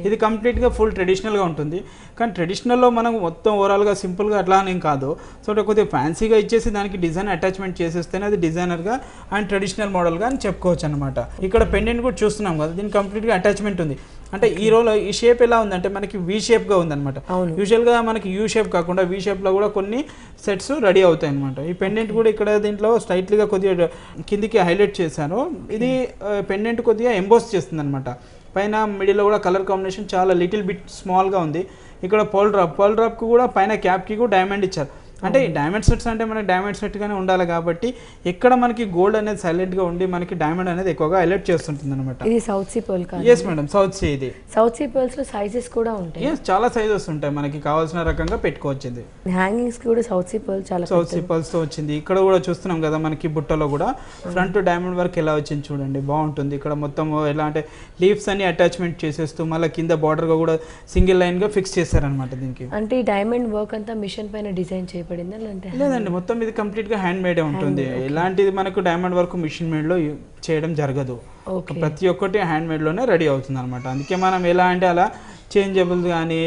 S2: ఇది కంప్లీట్ గా ఫుల్ ట్రెడిషనల్ గా ఉంటుంది. కానీ ట్రెడిషనల్ లో మనం మొత్తం ఓవరాల్ గా సింపుల్ గా అట్లా ఏం కాదు. సో కొద్దిగా ఫ్యాన్సీగా ఇచ్చేసి దానికి డిజైన్ అటాచ్మెంట్ చేసేస్తేనే అది డిజైనర్ గా అండ్ ట్రెడిషనల్ మోడల్ గా అని చెప్పుకోవచ్చు అనమాట. ఇక్కడ పెండెంట్ కూడా చూస్తున్నాం కదా, దీనికి కంప్లీట్ గా అటాచ్మెంట్ ఉంది. అంటే ఈ రోల్ ఈ షేప్ ఎలా ఉందంటే మనకి వి షేప్ గా ఉందన్నమాట. యూజువల్ గా మనకి యూ షేప్ కాకుండా వి షేప్ లో కూడా కొన్ని సెట్స్ రెడీ అవుతాయి అనమాట. ఈ పెండెంట్ కూడా ఇక్కడ దీంట్లో స్లైట్లీగా కొద్దిగా కిందికి హైలైట్ చేశాను. ఇది పెండెంట్ కొద్దిగా ఎంబోస్ చేస్తుంది అనమాట. పైన మిడిల్లో కూడా కలర్ కాంబినేషన్ చాలా లిటిల్ బిట్ స్మాల్గా ఉంది. ఇక్కడ పర్ల్ డ్రాప్కి కూడా పైన క్యాప్కి కూడా డైమండ్ ఇచ్చారు. అంటే ఈ డైమండ్ సెట్స్ అంటే మనకి డైమండ్ సెట్గానే ఉండాలి కాబట్టి ఎక్కడ మనకి గోల్డ్ అనేది సైలెంట్గా ఉండి మనకి డైమండ్ అనేది ఎక్కువగా హైలైట్ చేస్తుంటుంది అనమాట.
S1: ఇది సౌత్ సీ పర్ల్ కాదు?
S2: Yes madam, south sea. ఇది
S1: సౌత్ సీ పర్ల్స్ లో సైజెస్ కూడా ఉంటాయి.
S2: ఎస్, చాలా సైజెస్ ఉంటాయి, మనకి కావాల్సిన రకంగా పెట్టుకోవచ్చు. ఇది
S1: హ్యాంగింగ్స్ కూడా సౌత్ సీ పర్ల్, చాలా
S2: సౌత్ సీ పర్ల్స్ తో వచ్చింది. ఇక్కడ కూడా చూస్తున్నాం కదా మనకి బుట్టలో కూడా ఫ్రంట్ డైమండ్ వర్క్ ఎలా వచ్చింది చూడండి, బాగుంటుంది. ఇక్కడ మొత్తం ఎలా అంటే లీవ్స్ అన్ని అటాచ్మెంట్ చేసేస్తూ మళ్ళీ కింద బార్డర్ గా కూడా సింగిల్ లైన్ గా ఫిక్స్ చేశారనమాట. దీనికి
S1: అంటే ఈ డైమండ్ వర్క్ అంతా మిషన్ పైన డిజైన్ చేయబడిందా?
S2: లేదండి, మొత్తం ఇది కంప్లీట్ గా హ్యాండ్ మేడ్ ఉంటుంది. ఇలాంటిది మనకు డైమండ్ వర్క్ మిషన్ మేడ్ లో చేయడం జరగదు. ప్రతి ఒక్కటి హ్యాండ్ మేడ్ లోనే రెడీ అవుతుంది అనమాట. అందుకే మనం ఎలా అంటే అలా చేంజబుల్ కానీ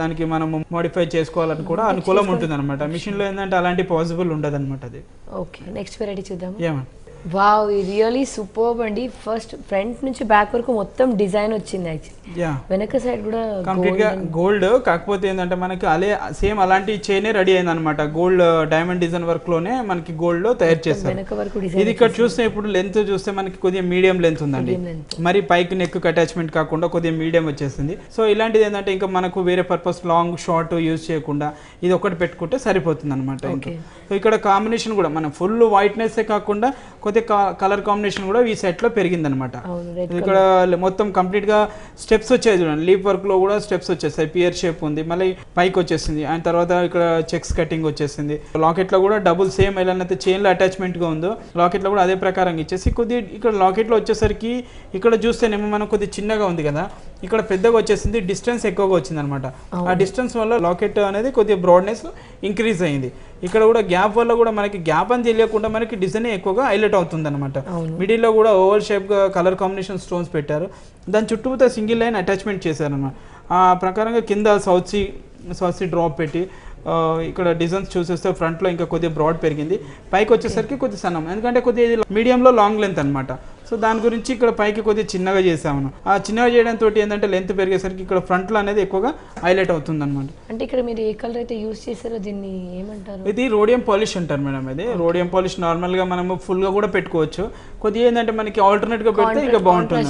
S2: దానికి మనం మోడిఫై చేసుకోవాలని కూడా అనుకూలం ఉంటుంది అనమాట. మిషన్ లో ఏంటంటే అలాంటి పాసిబుల్ ఉండదు అనమాట. అది
S1: ఓకే, నెక్స్ట్ వెరైటీ చూద్దాం.
S2: ఏమన్నా
S1: వావ్, రియలీ సూపర్బ్ అండి. ఫస్ట్ ఫ్రంట్ నుంచి బ్యాక్ వరకు మొత్తం డిజైన్ వచ్చింది యాక్చువల్లీ.
S2: యా,
S1: వెనక సైడ్ కూడా
S2: కంప్లీట్ గా గోల్డ్. కాకపోతే ఏంటంటే మనకి సేమ్ అలాంటి చైనే రెడీ అయింది అనమాట. గోల్డ్ డైమండ్ డిజైన్ వర్క్ లోనే మనకి గోల్డ్ లో తయారు చేస్తారు.
S1: వెనక వరకు
S2: ఇది
S1: డిజైన్
S2: ఇక్కడ చూస్తే ఇప్పుడు లెంత్ చూస్తే మనకి కొద్దిగా మీడియం లెంత్ ఉందండి. మరి పైకి నెక్ అటాచ్మెంట్ కాకుండా కొద్దిగా మీడియం వచ్చేసింది. సో ఇలాంటిది ఏంటంటే ఇంకా మనకు వేరే పర్పస్ లాంగ్ షార్ట్ యూజ్ చేయకుండా ఇది ఒకటి పెట్టుకుంటే సరిపోతుంది అనమాట. ఇంకా సో ఇక్కడ కాంబినేషన్ కూడా మనం ఫుల్ వైట్నెస్ కాకుండా కొద్దిగా కలర్ కాంబినేషన్ కూడా ఈ సెట్ లో పెరిగింది అనమాట. ఇక్కడ మొత్తం కంప్లీట్ గా స్టెప్స్ వచ్చాయి చూడండి. లీప్ వర్క్ లో కూడా స్టెప్స్ వచ్చేసాయి. పియర్ షేప్ ఉంది, మళ్ళీ పైకి వచ్చేసింది. అండ్ తర్వాత ఇక్కడ చెక్స్ కటింగ్ వచ్చేసింది. లాకెట్ లో కూడా డబుల్ సేమ్ ఎలానైతే చైన్ లో అటాచ్మెంట్ గా ఉందో లాకెట్ లో కూడా అదే ప్రకారం ఇచ్చేసి కొద్దిగా ఇక్కడ లాకెట్ లో వచ్చేసరికి ఇక్కడ చూస్తేనేమో మనం కొద్దిగా చిన్నగా ఉంది కదా, ఇక్కడ పెద్దగా వచ్చేసింది. డిస్టెన్స్ ఎక్కువగా వచ్చింది అనమాట. ఆ డిస్టెన్స్ వల్ల లాకెట్ అనేది కొద్దిగా బ్రాడ్నెస్ ఇంక్రీజ్ అయింది. ఇక్కడ కూడా గ్యాప్ వల్ల కూడా మనకి గ్యాప్ అని తెలియకుండా మనకి డిజైన్ ఎక్కువగా హైలైట్ అవుతుంది అనమాట. మిడిల్ లో కూడా ఓవల్ షేప్ గా కలర్ కాంబినేషన్ స్టోన్స్ పెట్టారు. దాని చుట్టూతో సింగిల్ లైన్ అటాచ్మెంట్ చేశారు అనమాట. ఆ ప్రకారంగా కింద సౌత్ సీ డ్రాప్ పెట్టి ఇక్కడ డిజైన్స్ చూసేస్తే ఫ్రంట్ లో ఇంకా కొద్దిగా బ్రాడ్ పెరిగింది. పైకి వచ్చేసరికి కొద్దిగా సన్నం, ఎందుకంటే కొద్దిగా మీడియంలో లాంగ్ లెంత్ అనమాట. సో దాని గురించి ఇక్కడ పైకి కొద్దిగా చిన్నగా చేసాము. ఆ చిన్నగా చేయడంతో ఏంటంటే లెంత్ పెరిగేసరికి ఇక్కడ ఫ్రంట్ లో అనేది ఎక్కువగా హైలైట్ అవుతుంది అనమాట.
S1: అంటే ఇక్కడ మీరు ఏ కలర్ అయితే యూస్ చేశారో దీన్ని ఏమంటారు?
S2: ఇది రోడియం పాలిష్ అంటారు మేడం. ఇది రోడియం పాలిష్ నార్మల్ గా మనము ఫుల్ గా కూడా పెట్టుకోవచ్చు. కొద్దిగా ఏంటంటే మనకి ఆల్టర్నేట్ గా పెడితే ఇంకా బాగుంటుంది.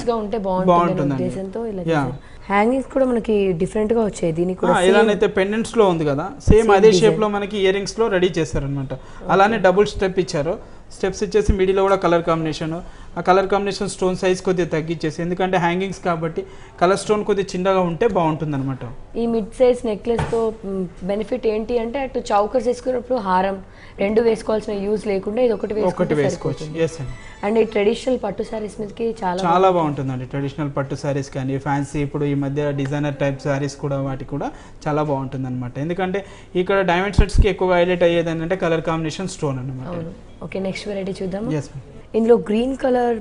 S1: హ్యాంగింగ్స్ కూడా మనకి డిఫరెంట్ గా వచ్చాయి. దీనికి కూడా
S2: ఇలానైతే పెండెంట్స్ లో ఉంది కదా, సేమ్ అదే షేప్ లో మనకి ఇయర్ రింగ్స్ లో రెడీ చేశారనమాట. అలానే డబుల్ స్టెప్ ఇచ్చారు. స్టెప్స్ ఇచ్చేసి మిడిల్ కూడా కలర్ కాంబినేషన్. ఆ కలర్ కాంబినేషన్ స్టోన్ సైజ్ కొద్దిగా తగ్గించేసి, ఎందుకంటే హ్యాంగింగ్స్ కాబట్టి కలర్ స్టోన్ కొద్దిగా చిన్నగా ఉంటే బాగుంటుంది అనమాట.
S1: ఈ మిడ్ సైజ్ నెక్లెస్ తో బెనిఫిట్ ఏంటి అంటే అటు చౌకర్స్ వేసుకున్నప్పుడు హారం రెండు వేసుకోవాల్సిన యూజ్ లేకుండా ఇది ఒకటి వేసుకోవచ్చు. అండ్ ఈ ట్రెడిషనల్ పట్టు సారీస్ మీదకి చాలా
S2: బాగుంటుందండి. ట్రెడిషనల్ పట్టు సారీస్ కానీ ఫ్యాన్సీ ఇప్పుడు ఈ మధ్య డిజైనర్ టైప్ సారీస్ కూడా వాటికి కూడా చాలా బాగుంటుంది అనమాట. ఎందుకంటే ఇక్కడ డైమండ్ సెట్స్ కి ఎక్కువగా హైలైట్ అయ్యేది ఏంటంటే కలర్ కాంబినేషన్ స్టోన్ అనమాట.
S1: ఓకే, నెక్స్ట్ వెరైటీ చూద్దాం. ఇందులో గ్రీన్ కలర్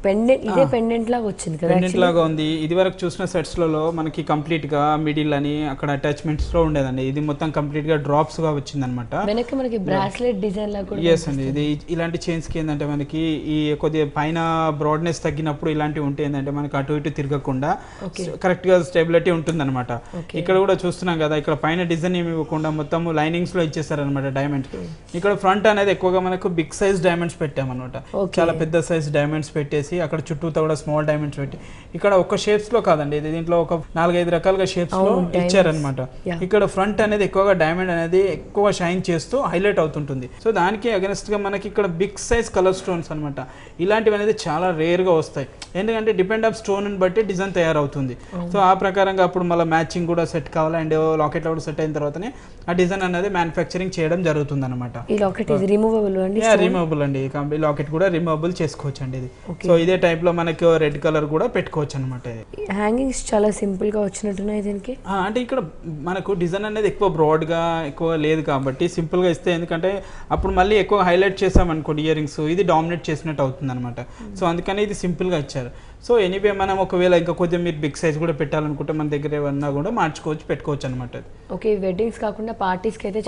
S1: పెండెంట్, ఇదే పెండెంట్ లాగా వచ్చింది కదా,
S2: పెండెంట్ లాగా ఉంది. ఇది వరకు చూసిన సెట్స్ లలో మనకి కంప్లీట్ గా మిడిల్ అని అక్కడ అటాచ్మెంట్స్ లో ఉండేదండి. ఇది మొత్తం కంప్లీట్ గా డ్రాప్స్ గా వచ్చింది అనమాట.
S1: వెనక్కి మనకి బ్రాస్లెట్ డిజైన్ లాగా కూడా.
S2: ఎస్ అండి, ఇది ఇలాంటి చైన్స్ కి ఏంటంటే మనకి ఈ కొద్దిగా పైన బ్రాడ్నెస్ తగ్గినప్పుడు ఇలాంటివి ఉంటే ఏంటంటే మనకి అటు ఇటు తిరగకుండా కరెక్ట్ గా స్టెబిలిటీ ఉంటుంది అనమాట. ఇక్కడ కూడా చూస్తున్నాం కదా, ఇక్కడ పైన డిజైన్ ఏమి ఇవ్వకుండా మొత్తం లైనింగ్స్ లో ఇచ్చేసారు అనమాట డైమండ్. ఇక్కడ ఫ్రంట్ అనేది ఎక్కువగా మనకు బిగ్ సైజ్ డైమండ్స్ పెట్టామన్నమాట. చాలా పెద్ద సైజ్ డైమండ్స్ పెట్టేసి అక్కడ చుట్టూతో కూడా స్మాల్ డైమండ్స్ పెట్టి, ఇక్కడ ఒక షేప్స్ లో కాదండి, ఇది దీంట్లో ఒక 4-5 రకాలుగా షేప్స్ లో ఇచ్చారనమాట. ఇక్కడ ఫ్రంట్ అనేది ఎక్కువగా డైమండ్ అనేది ఎక్కువ షైన్ చేస్తూ హైలైట్ అవుతుంటుంది. సో దానికి అగెన్స్ట్ గా మనకి ఇక్కడ బిగ్ సైజ్ కలర్ స్టోన్స్ అనమాట. ఇలాంటివి అనేది చాలా రేర్ గా వస్తాయి, ఎందుకంటే డిపెండ్ ఆఫ్ స్టోన్ బట్టి డిజైన్ తయారవుతుంది. సో ఆ ప్రకారంగా అప్పుడు మళ్ళీ మ్యాచింగ్ కూడా సెట్ కావాలి. అండ్ లాకెట్ కూడా సెట్ అయిన తర్వాతనే ఆ డిజైన్ అనేది మ్యానుఫ్యాక్చరింగ్ చేయడం జరుగుతుంది అనమాట.
S1: రిమూవబుల్
S2: అండి, లాకెట్ కూడా రిమూవబుల్ చేసుకోవచ్చు అండి ఇది. సో ఇదే టైప్ లో మనకి రెడ్ కలర్ కూడా పెట్టుకోవచ్చు అనమాట.
S1: హ్యాంగింగ్స్ చాలా సింపుల్ గా వచ్చినట్టున్నాయి దీనికి.
S2: అంటే ఇక్కడ మనకు డిజైన్ అనేది ఎక్కువ బ్రాడ్ గా ఎక్కువ లేదు కాబట్టి సింపుల్ గా ఇస్తే, ఎందుకంటే అప్పుడు మళ్ళీ ఎక్కువ హైలైట్ చేసాం అనుకోండి ఇయర్ రింగ్స్, ఇది డామినేట్ చేసినట్టు అవుతుంది అనమాట. సో అందుకని ఇది సింపుల్ గా ఇచ్చారు. సో ఎనీవే మనం ఒకవేళ ఇంకా కొద్దిగా మీరు బిగ్ సైజ్ కూడా పెట్టాలనుకుంటే మన దగ్గర ఏమన్నా కూడా మార్చుకోవచ్చు, పెట్టుకోవచ్చు అనమాట.
S1: ఓకే, వెడ్డింగ్స్ కాకుండా పార్టీస్ కి అయితే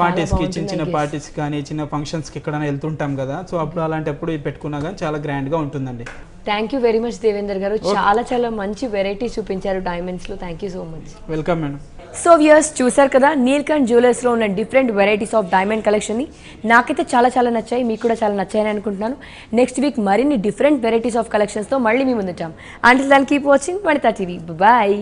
S2: చిన్న పార్టీస్ కానీ చిన్న ఫంక్షన్స్ కి ఎక్కడైనా వెళ్తుంటాం కదా, సో అప్పుడు అలాంటప్పుడు ఇది పెట్టుకున్నా కానీ చాలా గ్రాండ్ గా ఉంటుందండి.
S1: Thank you very much Devender గారు, చాలా మంచి వెరైటీస్ చూపించారు డైమండ్స్ లో. Thank you so much.
S2: Welcome madam.
S1: So viewers చూసారు కదా, నీల్కంఠ్ జ్యువెలర్స్లో ఉన్న డిఫరెంట్ వెరైటీస్ ఆఫ్ డైమండ్ కలెక్షన్ని. నాకైతే చాలా నచ్చాయి, మీకు కూడా చాలా నచ్చాయని అనుకుంటున్నాను. నెక్స్ట్ వీక్ మరిన్ని డిఫరెంట్ వెరైటీస్ ఆఫ్ కలెక్షన్స్తో మళ్ళీ మీ ముందుంటాం. Until then keep watching Vanitha TV. Bye.